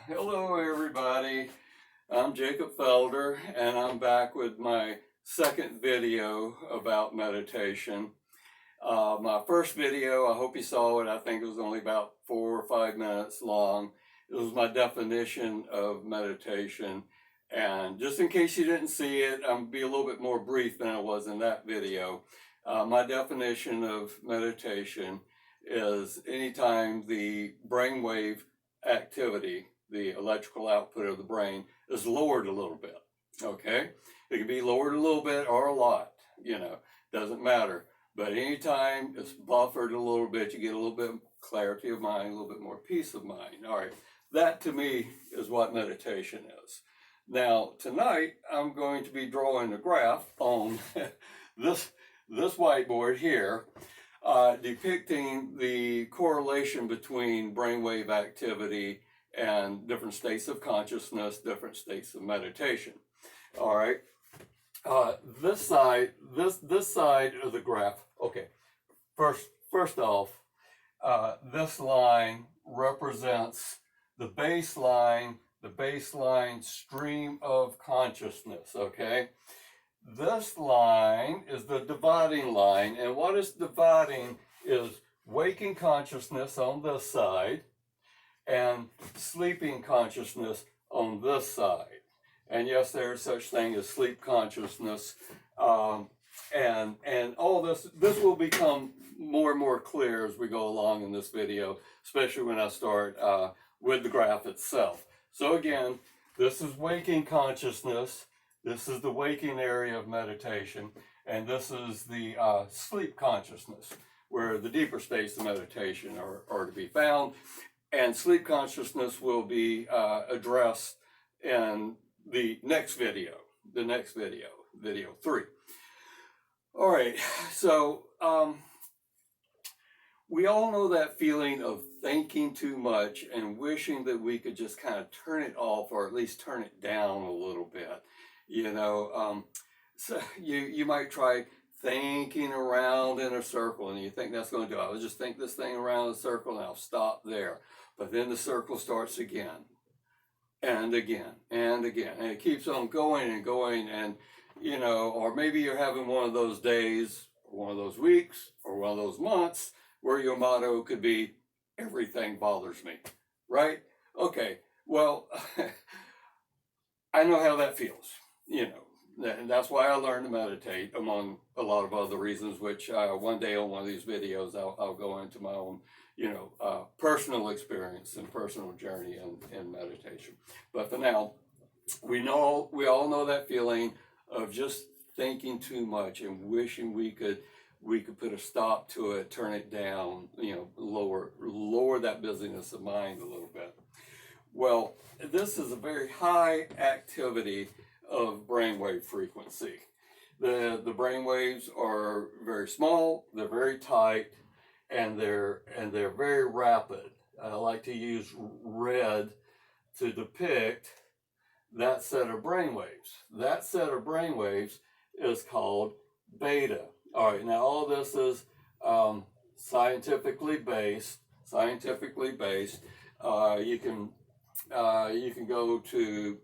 Hello, everybody. I'm Jacob Felder, and I'm back with my second video about meditation. My first video, I hope you saw it. I think it was only about 4 or 5 minutes long. It was my definition of meditation. And just in case you didn't see it, I'm going to be a little bit more brief than I was in that video. My definition of meditation is anytime the brainwave activity, the electrical output of the brain, is lowered a little bit. Okay? It can be lowered a little bit or a lot, doesn't matter. But anytime it's buffered a little bit, you get a little bit of clarity of mind, a little bit more peace of mind. All right, that to me is what meditation is. Now, tonight, I'm going to be drawing a graph on this whiteboard here, depicting the correlation between brainwave activity and different states of consciousness, different states of meditation. All right. This side of the graph. Okay. First off, this line represents the baseline stream of consciousness. Okay. This line is the dividing line, and what is dividing is waking consciousness on this side and sleeping consciousness on this side. And yes, there is such thing as sleep consciousness, and all this will become more and more clear as we go along in this video, especially when I start with the graph itself. So again, this is waking consciousness. This is the waking area of meditation, and this is the sleep consciousness, where the deeper states of meditation are to be found. And sleep consciousness will be addressed in the next video, video 3. All right, so we all know that feeling of thinking too much and wishing that we could just kind of turn it off, or at least turn it down a little bit. So you might try thinking around in a circle, and you think that's going to do it. I'll just think this thing around in a circle and I'll stop there. But then the circle starts again and again and again, and it keeps on going and going. And or maybe you're having one of those days, or one of those weeks, or one of those months where your motto could be, everything bothers me, right? Okay, well, I know how that feels, and that's why I learned to meditate, among a lot of other reasons, which one day on one of these videos, I'll go into my own, personal experience and personal journey in meditation. But for now, we all know that feeling of just thinking too much and wishing we could put a stop to it, turn it down, lower that busyness of mind a little bit. Well, this is a very high activity of brainwave frequency. The brainwaves are very small, they're very tight, and they're very rapid. I like to use red to depict that set of brainwaves. That set of brainwaves is called beta. All right, now all this is scientifically based. You can go to,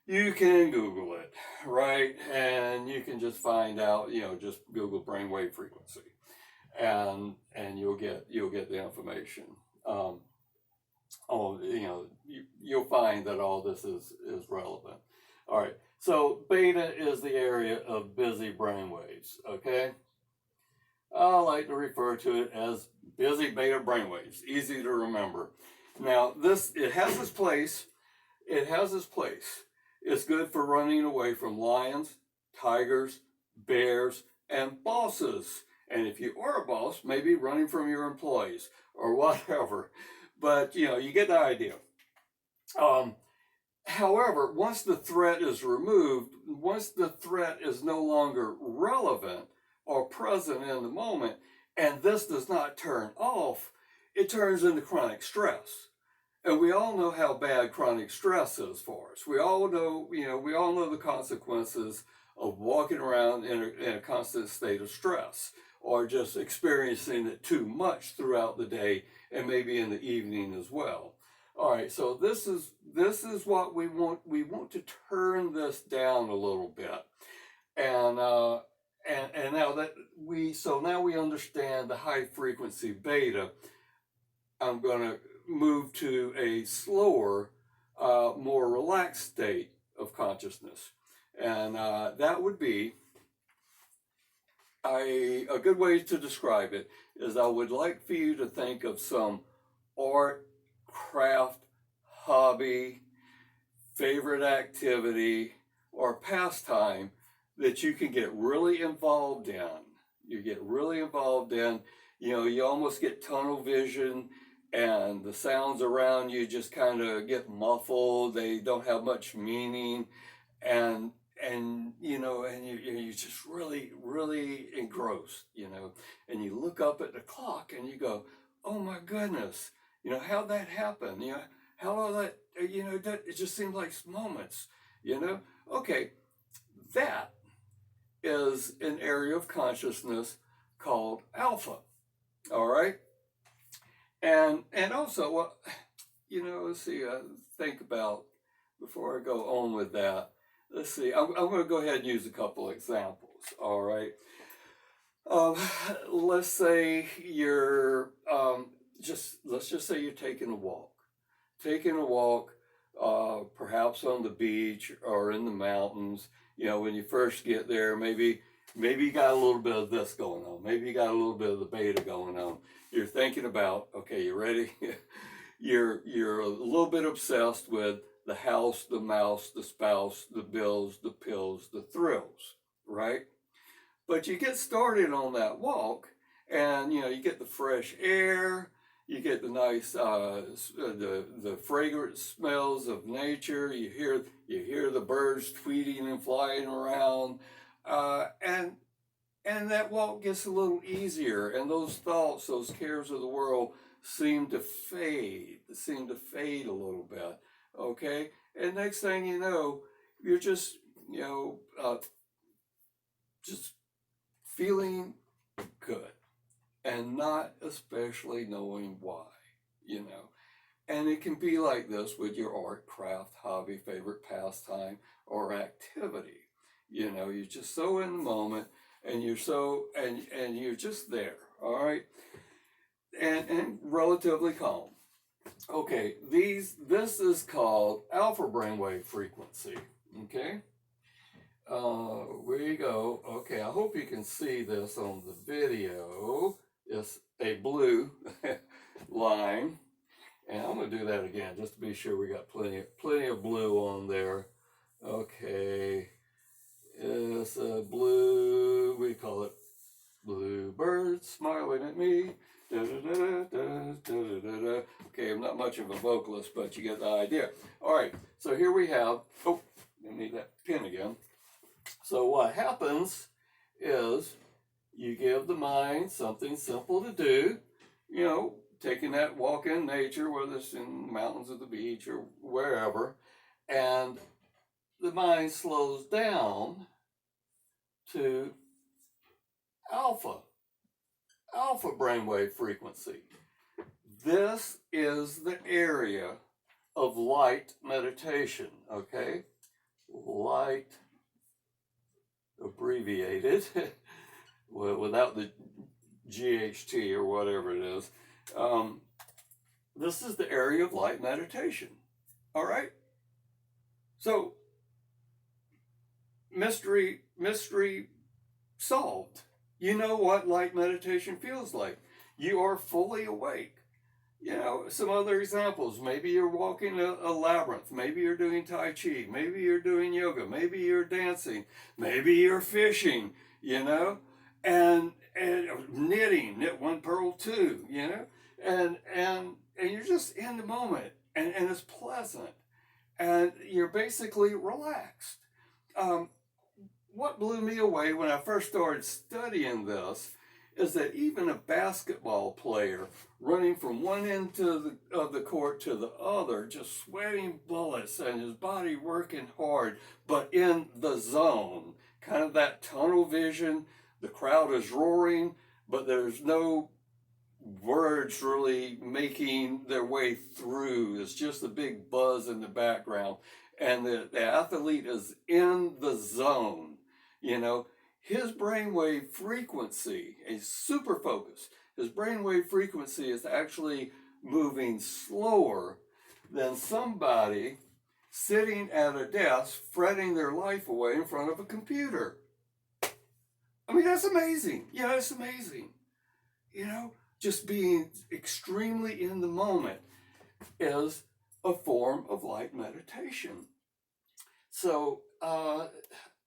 you can Google it, right? And you can just find out, just Google brainwave frequency, and you'll get the information. You'll find that all this is relevant. All right, so beta is the area of busy brainwaves. Okay, I like to refer to it as busy beta brainwaves. Easy to remember. Now it has its place. It's good for running away from lions, tigers, bears, and bosses. And if you are a boss, maybe running from your employees or whatever. But you get the idea. However, once the threat is removed, once the threat is no longer relevant or present in the moment, and this does not turn off, it turns into chronic stress. And we all know how bad chronic stress is for us. We all know the consequences of walking around in a constant state of stress, or just experiencing it too much throughout the day and maybe in the evening as well. All right, so this is what we want. We want to turn this down a little bit, and now that now we understand the high frequency beta. I'm going to move to a slower, more relaxed state of consciousness, and that would be a good way to describe it is I would like for you to think of some art, craft, hobby, favorite activity, or pastime that you can get really involved in. You get really involved in, you almost get tunnel vision and the sounds around you just kind of get muffled. They don't have much meaning. And you just really engrossed, and you look up at the clock and you go, oh my goodness, how'd that happen? How all that, it just seems like moments, okay, that is an area of consciousness called alpha. All right. And also, let's see, think about, before I go on with that, let's see, I'm going to go ahead and use a couple examples. All right. Let's say you're, let's just say you're taking a walk, perhaps on the beach or in the mountains. When you first get there, maybe you got a little bit of this going on. Maybe you got a little bit of the beta going on. You're thinking about, okay, you ready? You're a little bit obsessed with the house, the mouse, the spouse, the bills, the pills, the thrills, right? But you get started on that walk, and you get the fresh air, you get the nice the fragrant smells of nature. You hear the birds tweeting and flying around, and that walk gets a little easier, and those thoughts, those cares of the world seem to fade a little bit. Okay, and next thing you know, you're just just feeling good and not especially knowing why, and it can be like this with your art, craft, hobby, favorite pastime, or activity. You're just so in the moment, and you're so and you're just there. All right, and relatively calm. Okay, this is called alpha brainwave frequency. Okay, where you go. Okay, I hope you can see this on the video. It's a blue line, and I'm going to do that again just to be sure we got plenty of blue on there. Okay, it's a blue. We call it blue bird smiling at me. Da, da, da, da, da, da, da. Okay, I'm not much of a vocalist, but you get the idea. All right, so here we have, I need that pen again. So what happens is you give the mind something simple to do, taking that walk in nature, whether it's in the mountains or the beach or wherever, and the mind slows down to alpha brainwave frequency. This is the area of light meditation, okay? Light, abbreviated, without the GHT or whatever it is. This is the area of light meditation, all right? So, mystery solved. You know what light meditation feels like. You are fully awake. Some other examples. Maybe you're walking a labyrinth. Maybe you're doing Tai Chi. Maybe you're doing yoga. Maybe you're dancing. Maybe you're fishing, and knitting, knit one, purl two, and you're just in the moment, and it's pleasant, and you're basically relaxed. What blew me away when I first started studying this is that even a basketball player running from one end of the court to the other, just sweating bullets and his body working hard, but in the zone, kind of that tunnel vision. The crowd is roaring, but there's no words really making their way through. It's just a big buzz in the background. And the athlete is in the zone. You know, his brainwave frequency is super focused. His brainwave frequency is actually moving slower than somebody sitting at a desk fretting their life away in front of a computer. I mean, that's amazing. Yeah, it's amazing. You know, just being extremely in the moment is a form of light meditation. So,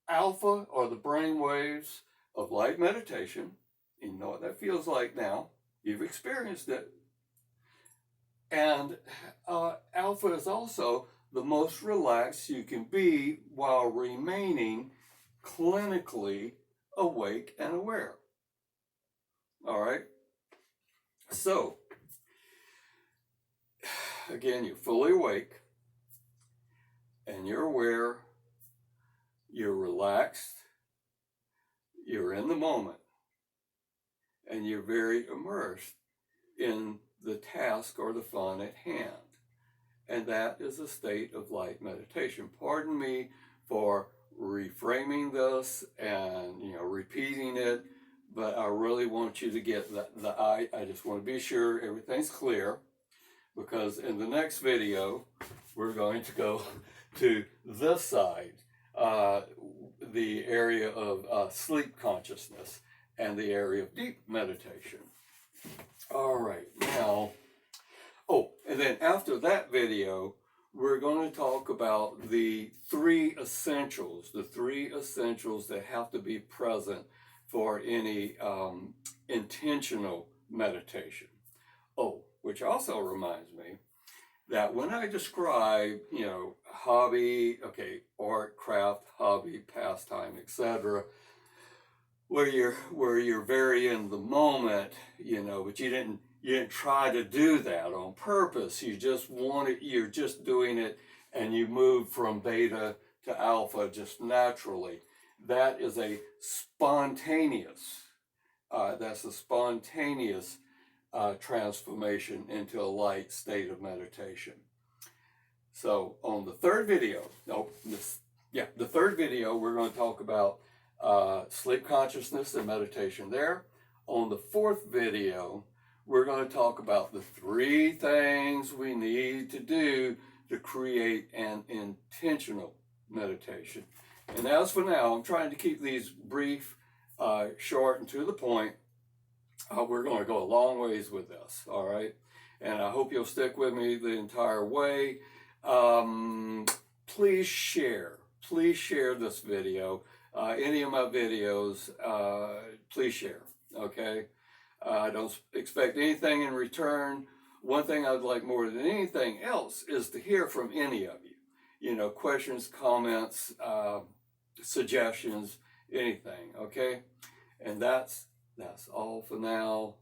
alpha, or the brain waves of light meditation, you know what that feels like now. You've experienced it. And alpha is also the most relaxed you can be while remaining clinically awake and aware. All right. So, again, you're fully awake and you're aware, you're relaxed, you're in the moment, and you're very immersed in the task or the fun at hand. And that is a state of light meditation. Pardon me for reframing this and, you know, repeating it, but I really want you to get I just want to be sure everything's clear, because in the next video, we're going to go to this side, the area of sleep consciousness and the area of deep meditation. All right, now, and then after that video, we're going to talk about the three essentials that have to be present for any intentional meditation. Which also reminds me that when I describe, you know, hobby, art, craft, hobby, pastime, etc., where you're very in the moment, you know, but you didn't try to do that on purpose. You just you're just doing it, and you move from beta to alpha just naturally. That is a spontaneous, transformation into a light state of meditation. So on the third video, the third video, we're going to talk about sleep consciousness and meditation there. On the fourth video, we're going to talk about the three things we need to do to create an intentional meditation. And as for now, I'm trying to keep these brief, short, and to the point. We're going to go a long ways with this, all right? And I hope you'll stick with me the entire way. Please share this video. Any of my videos, please share, okay? I don't expect anything in return. One thing I'd like more than anything else is to hear from any of you. You know, questions, comments, suggestions, anything, okay? And that's all for now.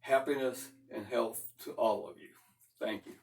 Happiness and health to all of you. Thank you.